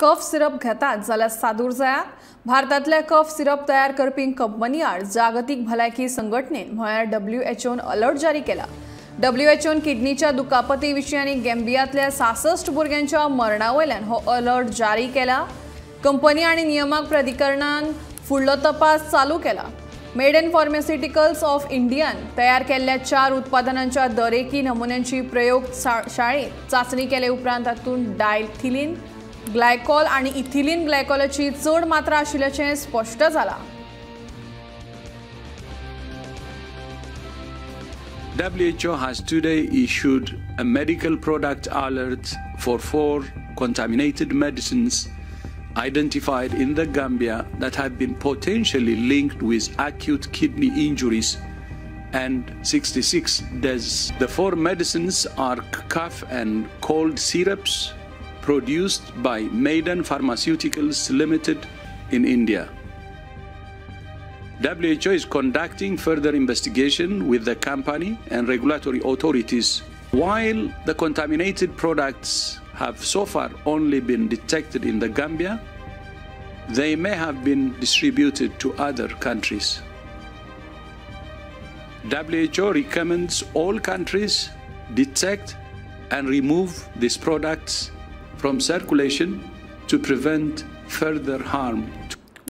Cough syrup घेतात जाल्यार सादूर जायात। भारतातल्या कफ सिरप तयार करपी कंपनी आड जागतीक भलायकी संघटनेन म्हळ्यार WHOन अलर्ट जारी केला। WHOन किडनीच्या दुखापती विशीं आनी गॅम्बियातल्या 66 भुरग्यांच्या मरणावयल्यान हो अलर्ट जारी केला। कंपनी आनी नियामक प्राधिकरणान फुडलो तपास चालू केला। Made in pharmaceuticals of Indian तयार केल्ल्या 4 उत्पादनांच्या दरेकी नमुन्यांची प्रयोगशाळेत चाचणी केले उपरांत तातूंत डायथिलीन ग्लायकॉल आणि इथिलीन ग्लायकॉलाची चड मात्रा आशिल्ल्याचें स्पष्ट जालां। WHO has today issued a medical product alert for 4 contaminated medicines identified in the Gambia that have been potentially linked with acute kidney injuries and 66 deaths. The 4 medicines are cough and cold syrups produced by Maiden Pharmaceuticals Limited in India. WHO is conducting further investigation with the company and regulatory authorities. While the contaminated products have so far only been detected in the Gambia, they may have been distributed to other countries. WHO recommends all countries detect and remove these products from circulation to prevent further harm